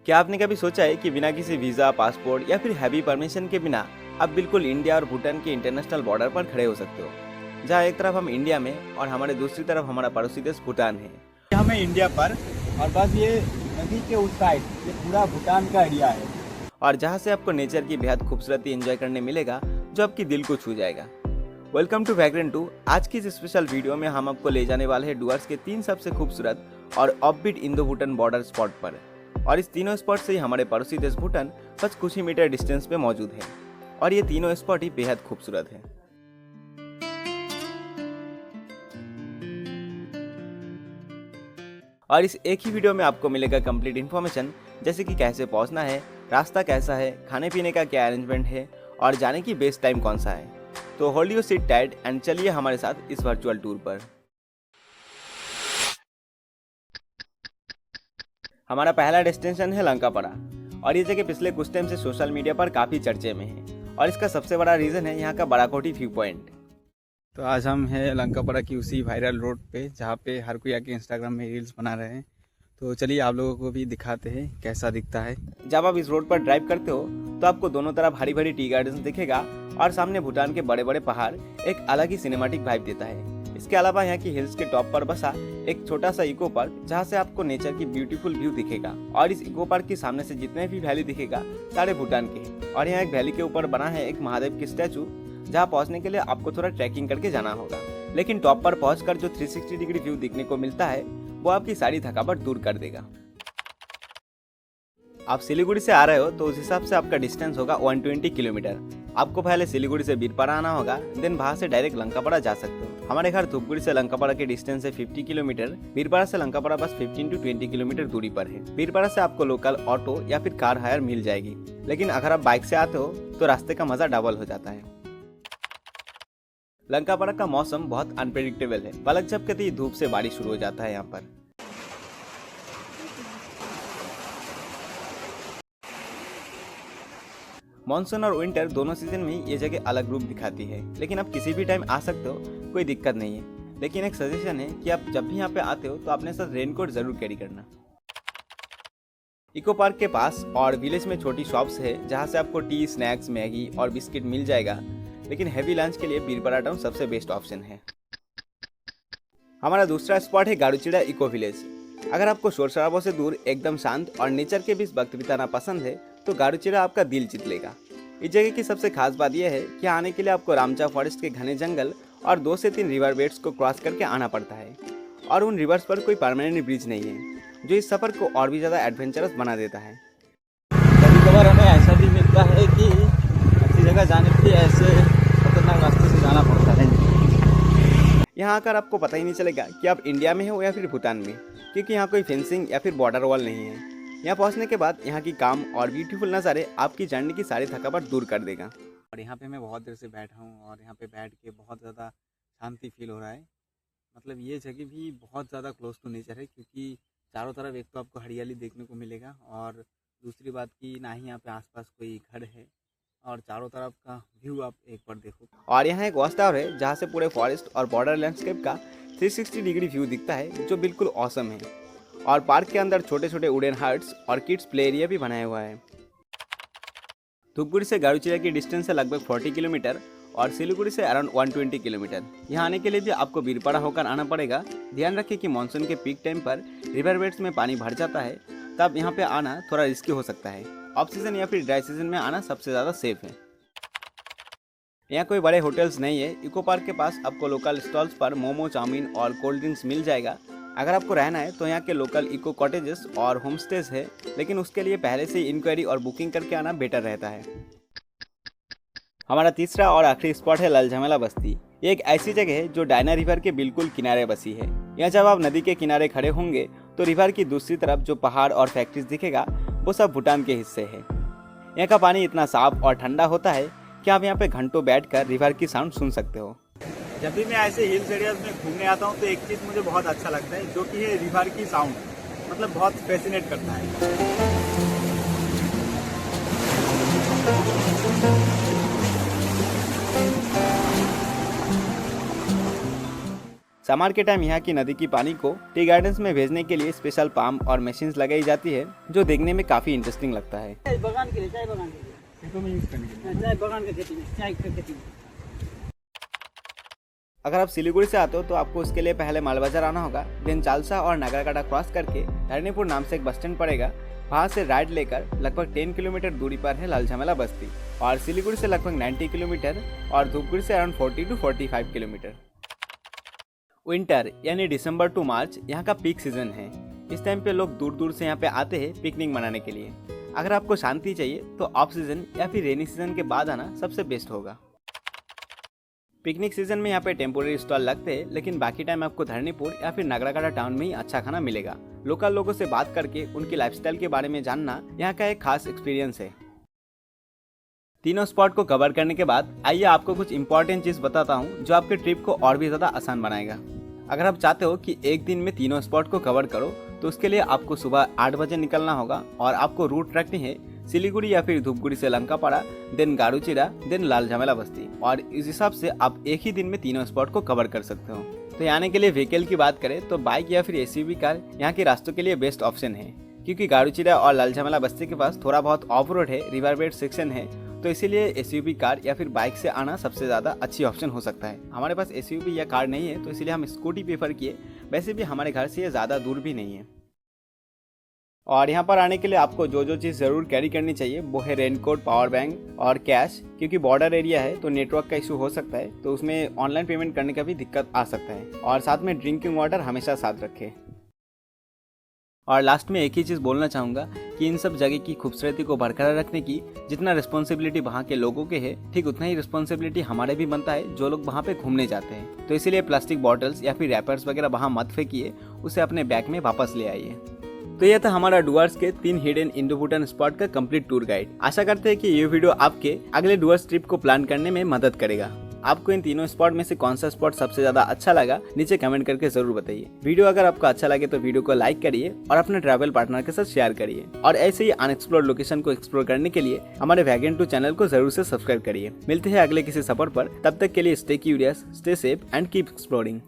क्या आपने कभी सोचा है कि बिना किसी वीज़ा, पासपोर्ट या फिर हैवी परमिशन के बिना आप बिल्कुल इंडिया और भूटान के इंटरनेशनल बॉर्डर पर खड़े हो सकते हो, जहाँ एक तरफ हम इंडिया में और हमारे दूसरी तरफ हमारा पड़ोसी देश भूटान है। हमें इंडिया पर और बस ये नदी के उस साइड ये पूरा भूटान का एरिया है। और जहाँ से आपको नेचर की बेहद खूबसूरती एंजॉय करने मिलेगा जो आपकी दिल को छू जाएगा। Welcome to vagrant 2। आज की इस स्पेशल वीडियो में हम आपको ले जाने वाले हैं डुअर्स के 3 सबसे खूबसूरत और offbeat Indo Bhutan border spot पर। और इस तीनों स्पॉट से ही हमारे पड़ोसी देश भूटान बस कुछ ही मीटर डिस्टेंस पे मौजूद है और ये तीनों स्पॉट ही बेहद खूबसूरत है। और इस एक ही वीडियो में आपको मिलेगा कंप्लीट इन्फॉर्मेशन, जैसे कि कैसे पहुंचना है, रास्ता कैसा है, खाने पीने का क्या अरेंजमेंट है और जाने की बेस्ट टाइम कौन सा है। तो hold your seat tight and चलिए हमारे साथ इस वर्चुअल टूर पर। हमारा पहला डेस्टिनेशन है लंकापड़ा और ये जगह पिछले कुछ टाइम से सोशल मीडिया पर काफ़ी चर्चे में है और इसका सबसे बड़ा रीज़न है यहाँ का बड़ाकोटी व्यू पॉइंट। तो आज हम हैं लंकापड़ा की उसी वायरल रोड पे जहाँ पे हर कोई आके इंस्टाग्राम में रील्स बना रहे हैं। तो चलिए आप लोगों को भी दिखाते हैं कैसा दिखता है। जब आप इस रोड पर ड्राइव करते हो तो आपको दोनों तरफ हरी भरी टी गार्डन दिखेगा और सामने भूटान के बड़े बड़े पहाड़ एक अलग ही सिनेमैटिक वाइब देता है। इसके अलावा यहाँ की हिल्स के टॉप पर बसा एक छोटा सा इको पार्क जहाँ से आपको नेचर की ब्यूटीफुल व्यू दिखेगा और इस इको पार्क के सामने से जितने भी वैली दिखेगा सारे भूटान के। और यहाँ एक वैली के ऊपर बना है एक महादेव की स्टैचू, जहाँ पहुँचने के लिए आपको थोड़ा ट्रैकिंग करके जाना होगा, लेकिन टॉप पर पहुँचकर जो 360 डिग्री व्यू दिखने को मिलता है वो आपकी सारी थकावट दूर कर देगा। आप सिलीगुड़ी से आ रहे हो तो उस हिसाब से आपका डिस्टेंस होगा 120 किलोमीटर। आपको पहले सिलीगुड़ी से बीरपाड़ा आना होगा, देन वहां से डायरेक्ट लंकापड़ा जा सकते हो। हमारे घर धूपगुड़ी से लंकापड़ा के डिस्टेंस है 50 किलोमीटर। बीरपाड़ा से लंकापड़ा बस 15 to 20 किलोमीटर दूरी पर है। बीरपाड़ा से आपको लोकल ऑटो या फिर कार हायर मिल जाएगी, लेकिन अगर आप बाइक से आते हो तो रास्ते का मजा डबल हो जाता है। लंकापड़ा का मौसम बहुत अनप्रेडिक्टेबल है, पलक झपकते ही धूप से बारिश शुरू हो जाता है यहाँ पर। मॉनसून और विंटर दोनों सीजन में ये जगह अलग रूप दिखाती है, लेकिन आप किसी भी टाइम आ सकते हो, कोई दिक्कत नहीं है। लेकिन एक सजेशन है कि आप जब भी यहाँ पे आते हो तो अपने साथ रेनकोट जरूर कैरी करना। इको पार्क के पास और विलेज में छोटी शॉप्स है जहाँ से आपको टी, स्नैक्स, मैगी और बिस्किट मिल जाएगा, लेकिन हैवी लंच के लिए बीरपाड़ा टाउन सबसे बेस्ट ऑप्शन है। हमारा दूसरा स्पॉट है गारूचिड़ा इको विलेज। अगर आपको शोर शराबों से दूर एकदम शांत और नेचर के बीच वक्त बिताना पसंद है तो गारूचिड़ा आपका दिल जीत लेगा। इस जगह की सबसे खास बात यह है कि आने के लिए आपको रामचा फॉरेस्ट के घने जंगल और 2 से 3 रिवर बेड्स को क्रॉस करके आना पड़ता है और उन रिवर्स पर कोई परमानेंट ब्रिज नहीं है, जो इस सफ़र को और भी ज़्यादा एडवेंचरस बना देता है। कभी कभार हमें ऐसा भी मिलता है कि अच्छी जगह जाने के लिए ऐसे खतरनाक रास्ते से जाना पड़ता है। यहाँ आकर आपको पता ही नहीं चलेगा कि आप इंडिया में हो या फिर भूटान में, क्योंकि यहाँ कोई फेंसिंग या फिर बॉर्डर वॉल नहीं है। यहाँ पहुँचने के बाद यहाँ की काम और ब्यूटीफुल नज़ारे आपकी जर्नी की सारी थकावट दूर कर देगा। और यहाँ पे मैं बहुत देर से बैठा हूँ और यहाँ पे बैठ के बहुत ज़्यादा शांति फील हो रहा है। मतलब ये जगह भी बहुत ज़्यादा क्लोज टू नेचर है, क्योंकि चारों तरफ एक तो आपको हरियाली देखने को मिलेगा और दूसरी बात कि ना ही यहाँ पे आसपास कोई घर है और चारों तरफ का व्यू आप एक बार देखो। और यहाँ एक वॉच टावर है जहाँ से पूरे फॉरेस्ट और बॉर्डर लैंडस्केप का 360 डिग्री व्यू दिखता है, जो बिल्कुल ऑसम है। और पार्क के अंदर छोटे छोटे वुडन हट्स और किड्स प्ले एरिया भी बनाया हुआ है। धूपगुड़ी से गारूचिड़ा की डिस्टेंस है लगभग 40 किलोमीटर और सिलीगुड़ी से अराउंड 120 किलोमीटर। यहाँ आने के लिए भी आपको बीरपाड़ा होकर आना पड़ेगा। ध्यान रखें कि मानसून के पीक टाइम पर रिवर बेड्स में पानी भर जाता है, तब यहाँ पे आना थोड़ा रिस्की हो सकता है। ऑफ सीजन या फिर ड्राई सीजन में आना सबसे ज़्यादा सेफ है। यहाँ कोई बड़े होटल्स नहीं है। इको पार्क के पास आपको लोकल स्टॉल्स पर मोमो, चाउमीन और कोल्ड ड्रिंक्स मिल जाएगा। अगर आपको रहना है तो यहाँ के लोकल इको कॉटेजेस और होम स्टेज है, लेकिन उसके लिए पहले से इंक्वायरी और बुकिंग करके आना बेटर रहता है। हमारा तीसरा और आखिरी स्पॉट है ललझमेला बस्ती। ये एक ऐसी जगह है जो डायना रिवर के बिल्कुल किनारे बसी है। यहाँ जब आप नदी के किनारे खड़े होंगे तो रिवर की दूसरी तरफ जो पहाड़ और फैक्ट्रीज दिखेगा वो सब भूटान के हिस्से है। यहाँ का पानी इतना साफ और ठंडा होता है कि आप यहाँ पे घंटों बैठकर रिवर की साउंड सुन सकते हो। जब भी मैं ऐसे हिल्स एरियाज में घूमने आता हूँ तो एक चीज़ मुझे बहुत अच्छा लगता है, जो कि है रिवर की साउंड। मतलब बहुत फैसिनेट करता है। समर के टाइम यहाँ की नदी की पानी को टी गार्डन्स में भेजने के लिए स्पेशल पंप और मशीन्स लगाई जाती है, जो देखने में काफी इंटरेस्टिंग लगता है। बगान के लिए, चाय बगान के लिए, खेतों में यूज करने के लिए। चाय बगान की खेती में, चाय की खेती में। अगर आप सिलीगुड़ी से आते हो तो आपको उसके लिए पहले मालबाजार आना होगा, देन चालसा और नागराकाटा क्रॉस करके धरणीपुर नाम से एक बस स्टैंड पड़ेगा। वहाँ से राइड लेकर लगभग 10 किलोमीटर दूरी पर है लाल झमेला बस्ती, और सिलीगुड़ी से लगभग 90 किलोमीटर और धूपगुड़ी से अराउंड 40 to 45 किलोमीटर। विंटर यानी दिसंबर टू मार्च यहाँ का पीक सीजन है। इस टाइम पे लोग दूर दूर से यहाँ पे आते हैं पिकनिक मनाने के लिए। अगर आपको शांति चाहिए तो ऑफ सीजन या फिर रेनी सीजन के बाद आना सबसे बेस्ट होगा। पिकनिक सीजन में यहाँ पे टेम्पोररी स्टॉल लगते हैं, लेकिन बाकी टाइम आपको धरणीपुर या फिर नागराकाटा टाउन में ही अच्छा खाना मिलेगा। लोकल लोगों से बात करके उनकी लाइफस्टाइल के बारे में जानना यहाँ का एक खास एक्सपीरियंस है। तीनों स्पॉट को कवर करने के बाद आइए आपको कुछ इंपॉर्टेंट चीज बताता हूँ जो आपके ट्रिप को और भी ज्यादा आसान बनाएगा। अगर आप चाहते हो कि एक दिन में तीनों स्पॉट को कवर करो तो उसके लिए आपको सुबह 8 बजे निकलना होगा, और आपको रूट रखनी है सिलीगुड़ी या फिर धूपगुड़ी से लंकापाड़ा, देन गारूचिरा, देन लाल झमेला बस्ती, और इस हिसाब से आप एक ही दिन में तीनों स्पॉट को कवर कर सकते हो। तो आने के लिए व्हीकल की बात करें तो बाइक या फिर एसयूवी कार यहाँ के रास्तों के लिए बेस्ट ऑप्शन है, क्योंकि गारूचिरा और लाल झमेला बस्ती के पास थोड़ा बहुत ऑफ रोड है, रिवर बेड सेक्शन है, तो इसीलिए एसयूवी कार या फिर बाइक से आना सबसे ज़्यादा अच्छी ऑप्शन हो सकता है। हमारे पास एसयूवी या कार नहीं है तो इसीलिए हम स्कूटी प्रेफर किए। वैसे भी हमारे घर से ये ज़्यादा दूर भी नहीं है। और यहाँ पर आने के लिए आपको जो जो चीज़ ज़रूर कैरी करनी चाहिए वो है रेनकोट, पावर बैंक और कैश, क्योंकि बॉर्डर एरिया है तो नेटवर्क का इशू हो सकता है, तो उसमें ऑनलाइन पेमेंट करने का भी दिक्कत आ सकता है। और साथ में ड्रिंकिंग वाटर हमेशा साथ रखें। और लास्ट में एक ही चीज़ बोलना चाहूँगा कि इन सब जगह की खूबसूरती को बरकरार रखने की जितना रिस्पॉन्सिबिलिटी वहाँ के लोगों के है, ठीक उतना ही रिस्पॉन्सिबिलिटी हमारे भी बनता है जो लोग वहाँ पे घूमने जाते हैं। तो इसीलिए प्लास्टिक बॉटल्स या फिर रैपर्स वगैरह वहाँ मत फेंकिए, उसे अपने बैग में वापस ले आइए। तो यह था हमारा डुअर्स के 3 हिडन इंडो-भूटान स्पॉट का कंप्लीट टूर गाइड। आशा करते हैं कि ये वीडियो आपके अगले डुअर्स ट्रिप को प्लान करने में मदद करेगा। आपको इन तीनों स्पॉट में से कौन सा स्पॉट सबसे ज्यादा अच्छा लगा नीचे कमेंट करके जरूर बताइए। वीडियो अगर आपको अच्छा लगे तो वीडियो को लाइक करिए और अपने ट्रैवल पार्टनर के साथ शेयर करिए। और ऐसे ही अनएक्सप्लोर्ड लोकेशन को एक्सप्लोर करने के लिए हमारे वैगन 2 चैनल को जरूर से सब्सक्राइब करिए। मिलते हैं अगले किसी सफर पर, तब तक के लिए stay curious, stay safe and keep exploring.